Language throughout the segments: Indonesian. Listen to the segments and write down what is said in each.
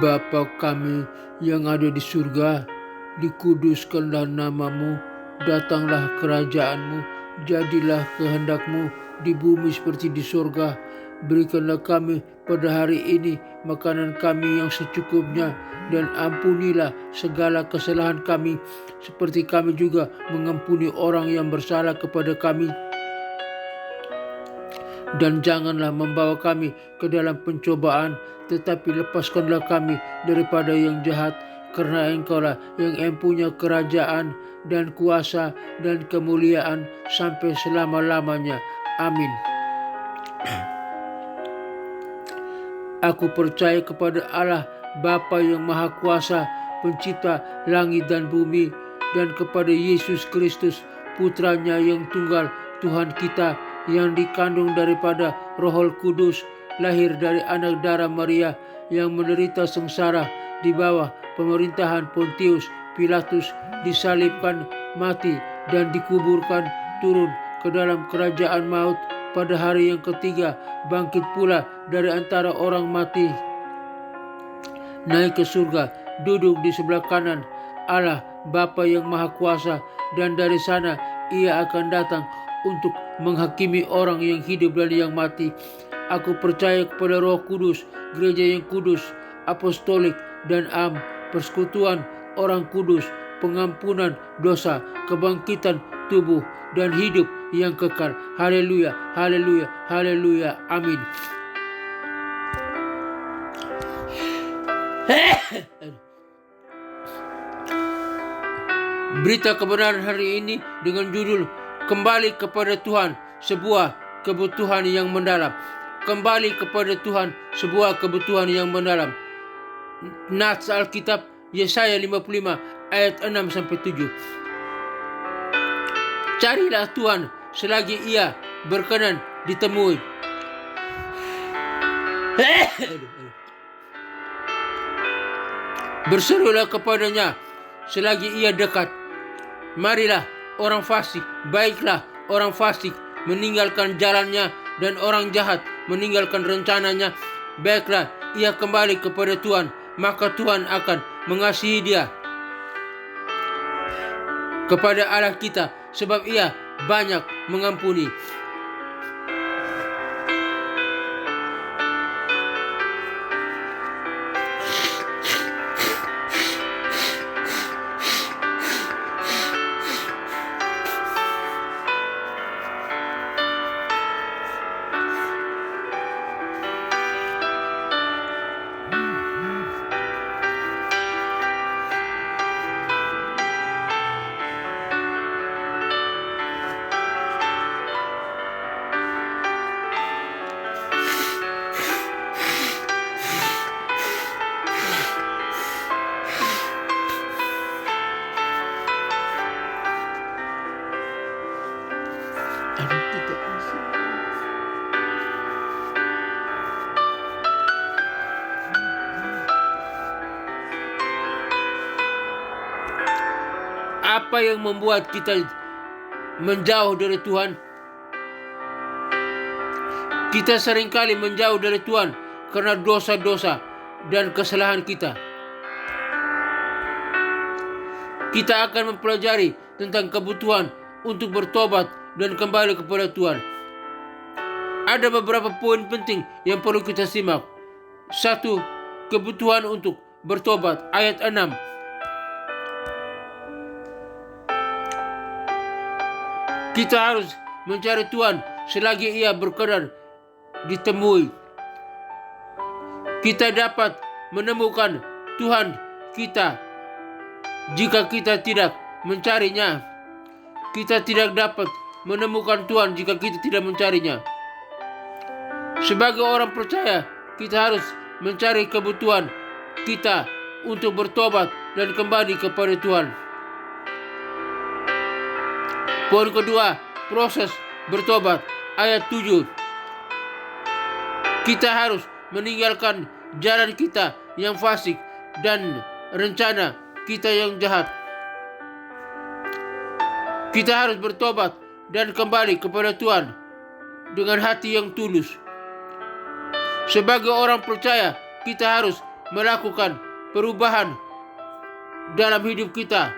Bapa kami yang ada di surga, dikuduskanlah namamu, datanglah kerajaanmu, jadilah kehendakmu di bumi seperti di surga. Berikanlah kami pada hari ini makanan kami yang secukupnya, dan ampunilah segala kesalahan kami, seperti kami juga mengampuni orang yang bersalah kepada kami. Dan janganlah membawa kami ke dalam pencobaan, tetapi lepaskanlah kami daripada yang jahat, karena Engkaulah yang empunya kerajaan dan kuasa dan kemuliaan sampai selama-lamanya. Amin. Aku percaya kepada Allah Bapa yang Maha Kuasa, pencipta langit dan bumi, dan kepada Yesus Kristus, Putranya yang tunggal, Tuhan kita, yang dikandung daripada Roh Kudus, lahir dari anak darah Maria, yang menderita sengsara di bawah pemerintahan Pontius Pilatus, disalibkan, mati, dan dikuburkan, turun ke dalam kerajaan maut, pada hari yang ketiga bangkit pula dari antara orang mati, naik ke surga, duduk di sebelah kanan Allah Bapa yang Maha Kuasa, dan dari sana Ia akan datang untuk menghakimi orang yang hidup dan yang mati. Aku percaya kepada Roh Kudus, gereja yang kudus, apostolik dan persekutuan orang kudus, pengampunan dosa, kebangkitan tubuh, dan hidup yang kekal. Haleluya, haleluya, haleluya. Amin. Berita kebenaran hari ini dengan judul Kembali kepada Tuhan, sebuah kebutuhan yang mendalam. Kembali kepada Tuhan, sebuah kebutuhan yang mendalam. Nats Alkitab Yesaya 55 ayat 6-7. Carilah Tuhan selagi Ia berkenan ditemui. Berserulah kepadanya selagi Ia dekat. Marilah orang fasik, baiklah orang fasik meninggalkan jalannya, dan orang jahat meninggalkan rencananya. Baiklah ia kembali kepada Tuhan, maka Tuhan akan mengasihi dia. Kepada Allah kita, sebab Ia banyak mengampuni. Apa yang membuat kita menjauh dari Tuhan? Kita seringkali menjauh dari Tuhan karena dosa-dosa dan kesalahan kita. Kita akan mempelajari tentang kebutuhan untuk bertobat dan kembali kepada Tuhan. Ada beberapa poin penting yang perlu kita simak. 1. Kebutuhan untuk bertobat, ayat 6. Kita harus mencari Tuhan selagi Ia berkenan ditemui. Kita dapat menemukan Tuhan kita jika kita tidak mencarinya. Kita tidak dapat menemukan Tuhan jika kita tidak mencarinya. Sebagai orang percaya, kita harus mencari kebutuhan kita untuk bertobat dan kembali kepada Tuhan. Poin kedua, proses bertobat, ayat 7. Kita harus meninggalkan jalan kita yang fasik dan rencana kita yang jahat. Kita harus bertobat dan kembali kepada Tuhan dengan hati yang tulus. Sebagai orang percaya, kita harus melakukan perubahan dalam hidup kita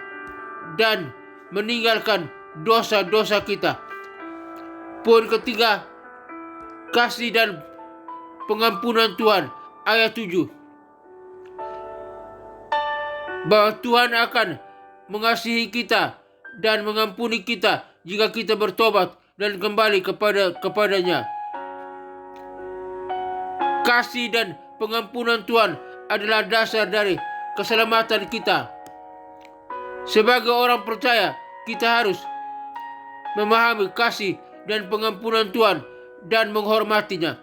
dan meninggalkan dosa-dosa kita. Poin ketiga, kasih dan pengampunan Tuhan. Ayat 7. Bahwa Tuhan akan mengasihi kita dan mengampuni kita jika kita bertobat dan kembali kepadanya. Kasih dan pengampunan Tuhan adalah dasar dari keselamatan kita. Sebagai orang percaya, kita harus memahami kasih dan pengampunan Tuhan dan menghormatinya.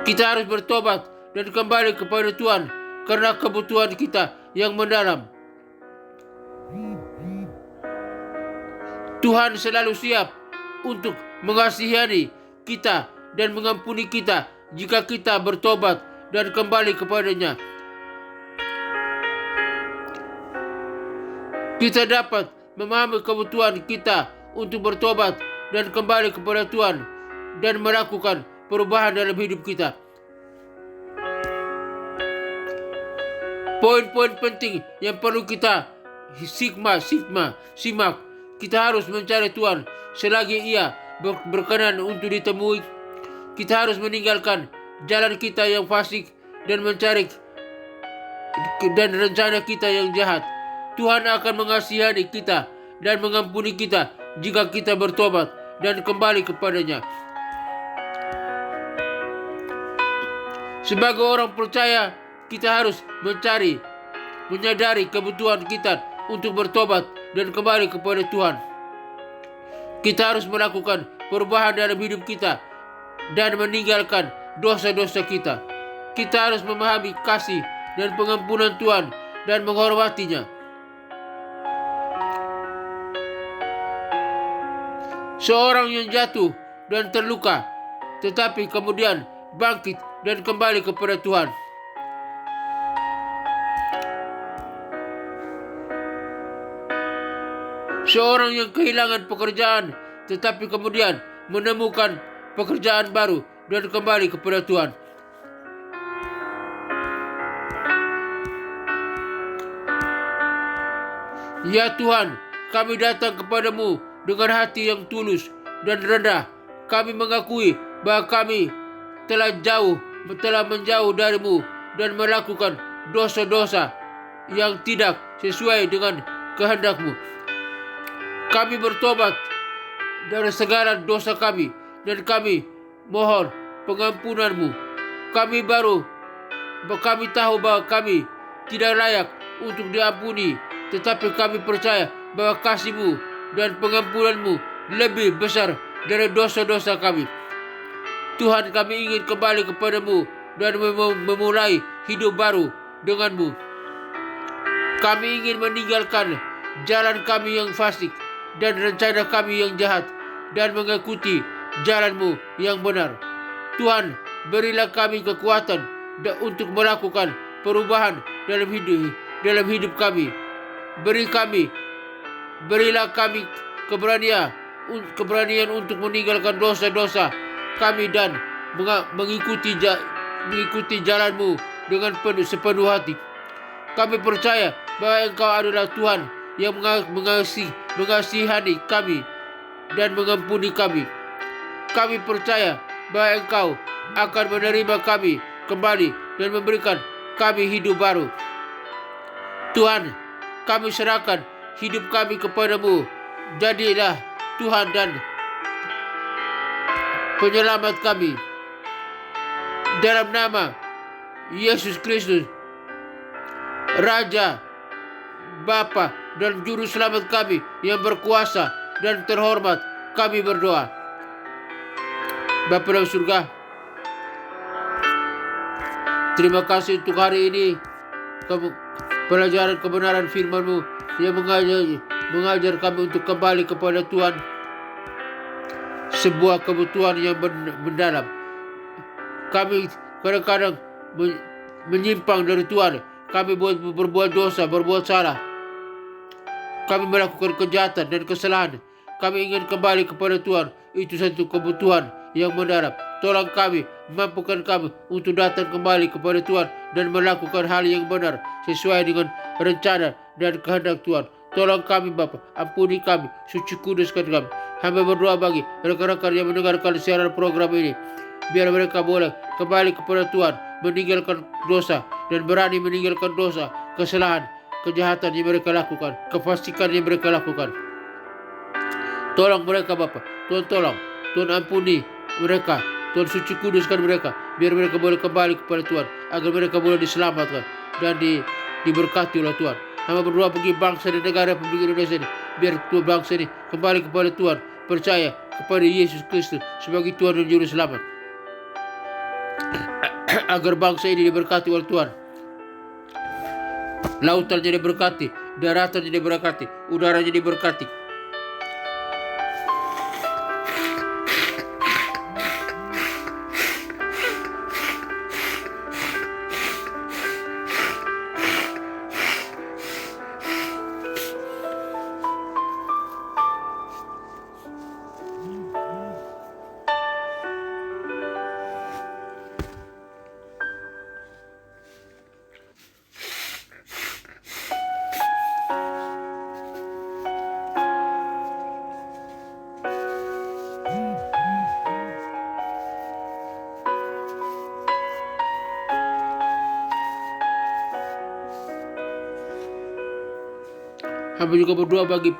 Kita harus bertobat dan kembali kepada Tuhan karena kebutuhan kita yang mendalam. Tuhan selalu siap untuk mengasihani kita dan mengampuni kita jika kita bertobat dan kembali kepadanya. Kita dapat memahami kebutuhan kita untuk bertobat dan kembali kepada Tuhan dan melakukan perubahan dalam hidup kita. Poin-poin penting yang perlu kita simak. Kita harus mencari Tuhan selagi Ia berkenan untuk ditemui. Kita harus meninggalkan jalan kita yang fasik dan mencari dan rencana kita yang jahat. Tuhan akan mengasihani kita dan mengampuni kita jika kita bertobat dan kembali kepadanya. Sebagai orang percaya, kita harus menyadari kebutuhan kita untuk bertobat dan kembali kepada Tuhan. Kita harus melakukan perubahan dalam hidup kita dan meninggalkan dosa-dosa kita. Kita harus memahami kasih dan pengampunan Tuhan dan menghormatinya. Seorang yang jatuh dan terluka, tetapi kemudian bangkit dan kembali kepada Tuhan. Seorang yang kehilangan pekerjaan, tetapi kemudian menemukan pekerjaan baru dan kembali kepada Tuhan. Ya Tuhan, kami datang kepadamu dengan hati yang tulus dan rendah. Kami mengakui bahwa kami telah menjauh darimu dan melakukan dosa-dosa yang tidak sesuai dengan kehendak-Mu. Kami bertobat dari segala dosa kami dan kami mohon pengampunan-Mu. Kami tahu bahwa kami tidak layak untuk diampuni, tetapi kami percaya bahwa kasih-Mu dan pengampunan-Mu lebih besar dari dosa-dosa kami. Tuhan, kami ingin kembali kepadamu dan memulai hidup baru dengan-Mu. Kami ingin meninggalkan jalan kami yang fasik dan rencana kami yang jahat dan mengikuti jalan-Mu yang benar. Tuhan, berilah kami kekuatan untuk melakukan perubahan dalam hidup kami. Berilah kami keberanian untuk meninggalkan dosa-dosa kami dan mengikuti jalan-Mu dengan sepenuh hati. Kami percaya bahwa Engkau adalah Tuhan yang mengasihani kami dan mengampuni kami. Kami percaya bahwa Engkau akan menerima kami kembali dan memberikan kami hidup baru. Tuhan, kami serahkan hidup kami kepadamu. Jadilah Tuhan dan penyelamat kami. Dalam nama Yesus Kristus, Raja, Bapa, dan Juru Selamat kami yang berkuasa dan terhormat, kami berdoa. Bapa dalam surga, terima kasih untuk hari ini, pelajaran kebenaran firman-Mu yang mengajar kami untuk kembali kepada Tuhan. Sebuah kebutuhan yang mendalam. Kami kadang-kadang menyimpang dari Tuhan. Kami berbuat dosa, berbuat salah. Kami melakukan kejahatan dan kesalahan. Kami ingin kembali kepada Tuhan. Itu satu kebutuhan yang mendalam. tolong kami, mampukan kami untuk datang kembali kepada Tuhan dan melakukan hal yang benar sesuai dengan rencana dan kehendak Tuhan. Tolong kami Bapa, ampuni kami, suci kuduskan kami. Hamba berdoa bagi rekan-rekan yang mendengarkan siaran program ini, biar mereka boleh kembali kepada Tuhan, meninggalkan dosa dan berani meninggalkan dosa, kesalahan, kejahatan yang mereka lakukan, kefasikan yang mereka lakukan. Tolong mereka Bapa, Tuhan tolong, Tuhan ampuni mereka, Tuhan suci kuduskan mereka, biar mereka boleh kembali kepada Tuhan, agar mereka boleh diselamatkan dan diberkati oleh Tuhan. Hamba berdoa bagi bangsa dan negara Republik Indonesia ini, biar bangsa ini kembali kepada Tuhan, percaya kepada Yesus Kristus sebagai Tuhan dan Juru Selamat, agar bangsa ini diberkati oleh Tuhan. Lautannya diberkati, daratannya diberkati, udaranya diberkati. Hamba juga berdoa bagi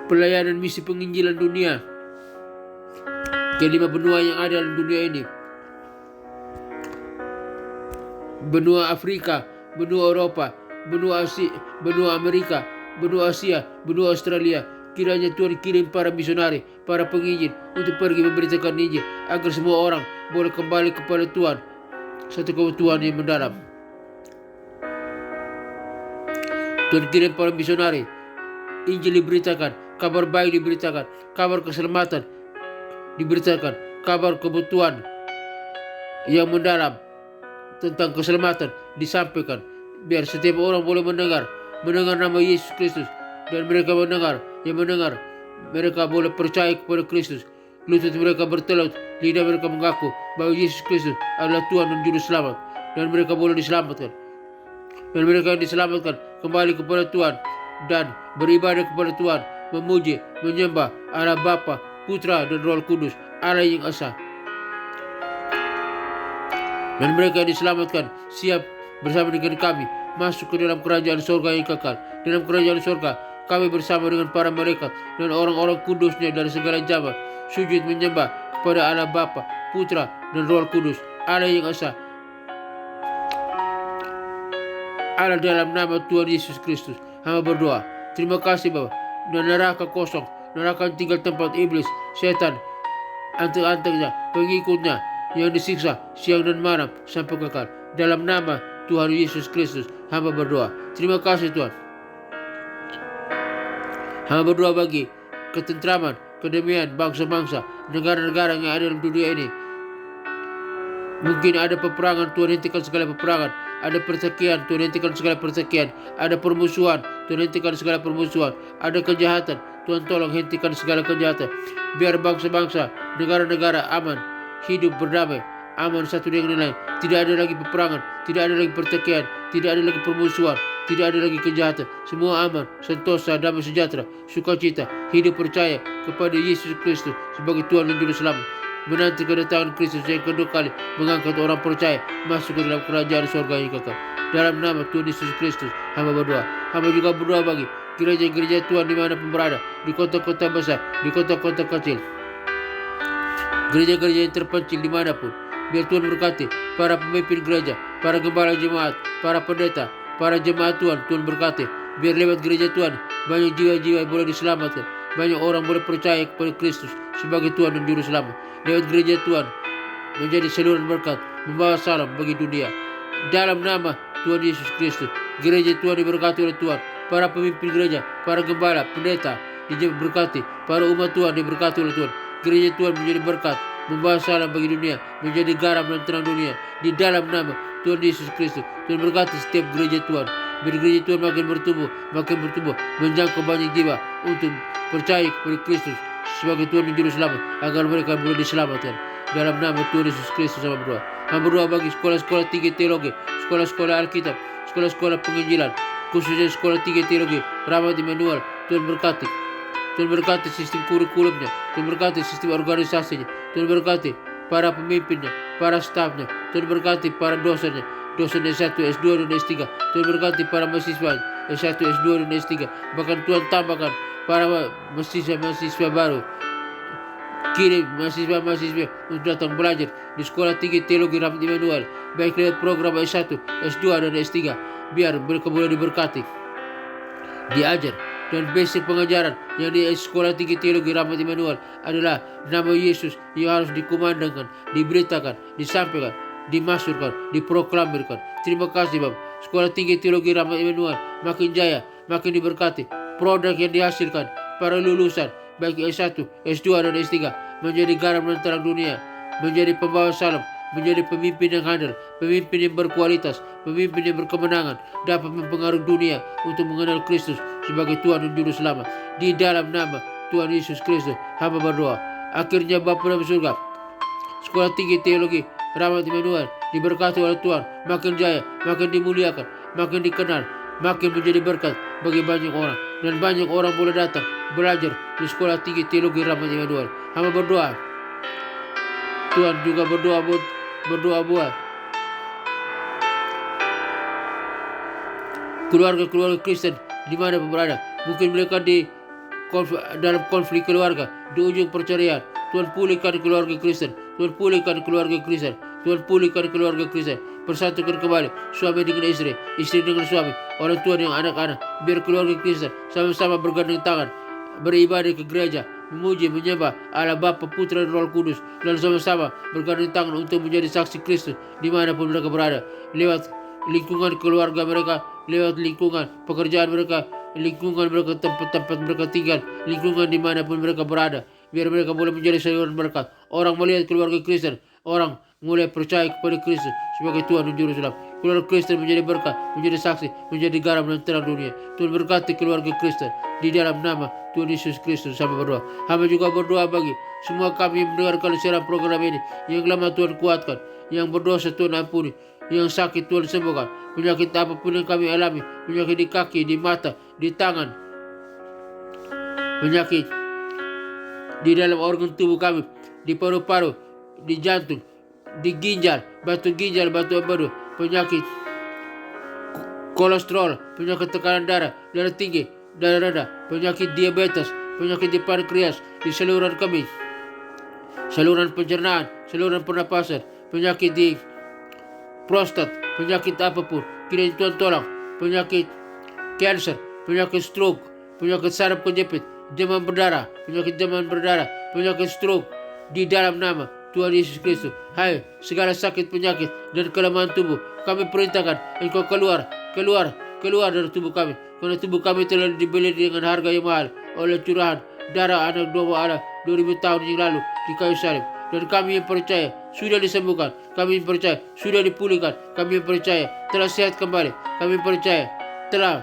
pelayanan misi penginjilan dunia ke 5 benua yang ada dalam dunia ini. Benua Afrika, benua Eropa, benua Asia, benua Amerika, benua Asia, benua Australia. Kiranya Tuhan kirim para misionari, para penginjil untuk pergi memberitakan Injil, agar semua orang boleh kembali kepada Tuhan, satu kebutuhan yang mendalam. Tuhan kirim para misionari, Injil diberitakan, kabar baik diberitakan, kabar keselamatan diberitakan, kabar kebutuhan yang mendalam tentang keselamatan disampaikan, biar setiap orang boleh mendengar nama Yesus Kristus, dan mereka mendengar mereka boleh percaya kepada Kristus, lutut mereka bertelut, lidah mereka mengaku bahwa Yesus Kristus adalah Tuhan dan Juru Selamat, dan mereka boleh diselamatkan. Dan mereka yang diselamatkan kembali kepada Tuhan dan beribadah kepada Tuhan, memuji, menyembah Allah Bapa, Putra dan Roh Kudus, Allah yang Esa. Dan mereka yang diselamatkan siap bersama dengan kami masuk ke dalam kerajaan surga yang kekal. Dalam kerajaan surga kami bersama dengan para malaikat dan orang-orang kudusnya dari segala zaman sujud menyembah kepada Allah Bapa, Putra dan Roh Kudus, Allah yang Esa. Allah dalam nama Tuhan Yesus Kristus, hamba berdoa. Terima kasih Bapa. Dan neraka kosong, neraka tinggal tempat iblis, setan, anteng-antengnya, pengikutnya yang disiksa siang dan malam sampai kekal. Dalam nama Tuhan Yesus Kristus, hamba berdoa. Terima kasih Tuhan. Hamba berdoa bagi ketentraman, kedamaian bangsa-bangsa, negara-negara yang ada dalam dunia ini. Mungkin ada peperangan, Tuhan hentikan segala peperangan. Ada pertikaian, Tuhan hentikan segala pertikaian. Ada permusuhan, Tuhan hentikan segala permusuhan. Ada kejahatan, Tuhan tolong hentikan segala kejahatan. Biar bangsa-bangsa, negara-negara aman, hidup berdamai, aman satu dengan lain. Tidak ada lagi peperangan, tidak ada lagi pertikaian, tidak ada lagi permusuhan, tidak ada lagi kejahatan. Semua aman, sentosa, damai sejahtera, sukacita, hidup percaya kepada Yesus Kristus sebagai Tuhan dan Juru Selamat. Menanti kedatangan Kristus yang kedua kali, mengangkat orang percaya masuk ke dalam kerajaan surga yang kekal. Dalam nama Tuhan Yesus Kristus, hamba berdoa. Hamba juga berdoa bagi gereja-gereja Tuhan dimanapun berada, di kota-kota besar, di kota-kota kecil, gereja-gereja yang terpencil dimanapun. Biar Tuhan berkati para pemimpin gereja, para gembala jemaat, para pendeta, para jemaat Tuhan, Tuhan berkati. Biar lewat gereja Tuhan banyak jiwa-jiwa yang boleh diselamatkan, banyak orang boleh percaya kepada Kristus sebagai Tuhan dan Juru Selamat. Lewat gereja Tuhan menjadi saluran berkat, membawa salam bagi dunia. Dalam nama Tuhan Yesus Kristus, gereja Tuhan diberkati oleh Tuhan. Para pemimpin gereja, para gembala, pendeta diberkati. Para umat Tuhan diberkati oleh Tuhan. Gereja Tuhan menjadi berkat, membawa salam bagi dunia, menjadi garam dan terang dunia. Di dalam nama Tuhan Yesus Kristus, Tuhan berkati setiap gereja Tuhan. Biar gereja Tuhan makin bertumbuh, menjangkau banyak jiwa untuk percaya kepada Kristus sebagai Tuhan dan Juru Selamat, agar mereka boleh diselamatkan. Dalam nama Tuhan Yesus Kristus sama berdoa. Hamba berdoa bagi sekolah-sekolah tinggi teologi, sekolah-sekolah Alkitab, sekolah-sekolah penginjilan, khususnya sekolah tinggi teologi Rahmat Immanuel. Tuhan berkati. Tuhan berkati sistem kurikulumnya, Tuhan berkati sistem organisasinya, Tuhan berkati para pemimpinnya, para stafnya, Tuhan berkati para dosennya, dosen S1, S2, dan S3. Tuhan berkati para mahasiswa S1, S2, dan S3. Bahkan Tuhan tambahkan para mahasiswa baru. Kirim mahasiswa untuk datang belajar di sekolah tinggi teologi Rahmat Immanuel, baik lewat program S1, S2, dan S3. Biar mereka boleh diberkati, diajar, dan basic pengajaran yang di sekolah tinggi teologi Rahmat Immanuel adalah nama Yesus yang harus dikumandangkan, diberitakan, disampaikan, dimasyurkan, diproklamirkan. Terima kasih Bapak. Sekolah tinggi teologi Rahmat Immanuel makin jaya, makin diberkati. Produk yang dihasilkan para lulusan baik S1, S2, dan S3 menjadi garam dan terang dunia, menjadi pembawa salam, menjadi pemimpin yang handal, pemimpin yang berkualitas, pemimpin yang berkemenangan, dapat mempengaruhi dunia untuk mengenal Kristus sebagai Tuhan dan Juru Selamat. Di dalam nama Tuhan Yesus Kristus, hamba berdoa. Akhirnya Bapa dalam surga, sekolah tinggi teologi Rahmat Immanuel diberkati oleh Tuhan, makin jaya, makin dimuliakan, makin dikenal, makin menjadi berkat bagi banyak orang, dan banyak orang boleh datang belajar di sekolah tinggi teologi Rahmat Immanuel. Hamba berdoa, Tuhan juga berdoa buat keluarga-keluarga Kristen di mana berada. Mungkin mereka dalam konflik keluarga, di ujung perceraian. Tuhan pulihkan keluarga Kristen, Tuhan pulihkan keluarga Kristen, Tuhan pulihkan keluarga Kristen. Persatukan kembali suami dengan istri, istri dengan suami, orang tua dengan anak-anak. Biar keluarga Kristen sama-sama bergandeng tangan, beribadah ke gereja, memuji, menyembah Allah Bapa, Putra, dan Roh Kudus, dan sama-sama bergandeng tangan untuk menjadi saksi Kristus dimanapun mereka berada. Lewat lingkungan keluarga mereka, lewat lingkungan pekerjaan mereka, lingkungan mereka, tempat-tempat mereka tinggal, lingkungan dimanapun mereka berada. Biar mereka boleh menjadi saluran berkat. Orang melihat keluarga Kristen, orang mulai percaya kepada Kristus sebagai Tuhan dan Juru Selamat. Keluarga Kristen menjadi berkat, menjadi saksi, menjadi garam dan terang dunia. Tuhan berkati keluarga Kristen di dalam nama Tuhan Yesus Kristus. Hamba berdoa. Hamba juga berdoa bagi semua kami yang mendengarkan siaran program ini, yang lemah Tuhan kuatkan, yang berdosa Tuhan ampuni, yang sakit Tuhan sembuhkan. Penyakit apapun yang kami alami, penyakit di kaki, di mata, di tangan, penyakit di dalam organ tubuh kami, di paru-paru, di jantung, di ginjal, batu empedu, penyakit kolesterol, penyakit tekanan darah tinggi, darah rendah, penyakit diabetes, penyakit di pankreas, di saluran kemih, saluran pencernaan, saluran pernapasan, penyakit di prostat, penyakit apapun, kiranya Tuhan tolong. Penyakit cancer, penyakit stroke, penyakit saraf kejepit, demam berdarah, penyakit stroke, di dalam nama Tuhan Yesus Kristus. Hai segala sakit, penyakit, dan kelemahan tubuh, kami perintahkan Engkau keluar dari tubuh kami, karena tubuh kami telah dibeli dengan harga yang mahal oleh curahan darah anak domba Allah 2000 tahun yang lalu di kayu salib. Dan kami yang percaya sudah disembuhkan, kami yang percaya sudah dipulihkan, kami yang percaya telah sehat kembali, kami yang percaya telah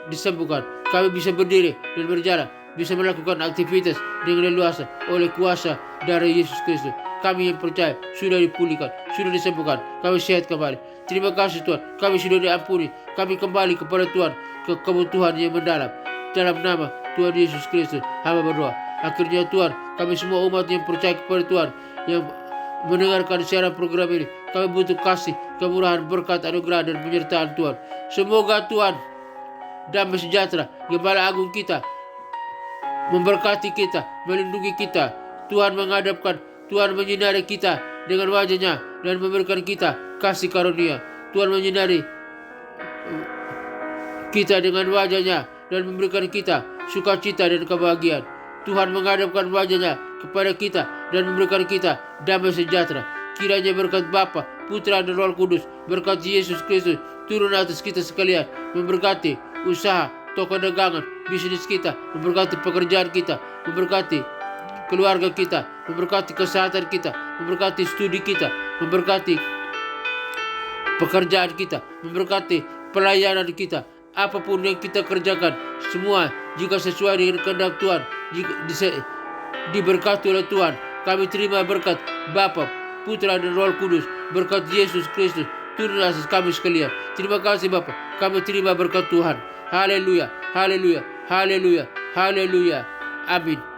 disembuhkan, kami bisa berdiri dan berjalan, bisa melakukan aktivitas dengan leluasa oleh kuasa darah Yesus Kristus. Kami yang percaya sudah dipulihkan, sudah disembuhkan, kami sehat kembali. Terima kasih Tuhan, kami sudah diampuni, kami kembali kepada Tuhan, ke kebutuhan yang mendalam. Dalam nama Tuhan Yesus Kristus, hamba berdoa. Akhirnya Tuhan, kami semua umat yang percaya kepada Tuhan, yang mendengarkan siaran program ini, kami butuh kasih, kemurahan, berkat, anugerah, dan penyertaan Tuhan. Semoga Tuhan damai sejahtera, Gembala Agung kita, memberkati kita, melindungi kita. Tuhan menghadapkan, Tuhan menyinari kita dengan wajah-Nya dan memberikan kita kasih karunia. Tuhan menyinari kita dengan wajah-Nya dan memberikan kita sukacita dan kebahagiaan. Tuhan menghadapkan wajah-Nya kepada kita dan memberikan kita damai sejahtera. Kiranya berkat Bapa, Putra, dan Roh Kudus, berkat Yesus Kristus turun atas kita sekalian, memberkati usaha, toko dagangan, bisnis kita, memberkati pekerjaan kita, memberkati keluarga kita, memberkati kesehatan kita, memberkati studi kita, memberkati pekerjaan kita, memberkati pelayanan kita. Apapun yang kita kerjakan, semua jika sesuai dengan kehendak Tuhan, diberkati oleh Tuhan. Kami terima berkat Bapa, Putra dan Roh Kudus, berkat Yesus Kristus turun atas kami sekalian. Terima kasih Bapa, kami terima berkat Tuhan. Haleluya, haleluya, haleluya, haleluya. Amin.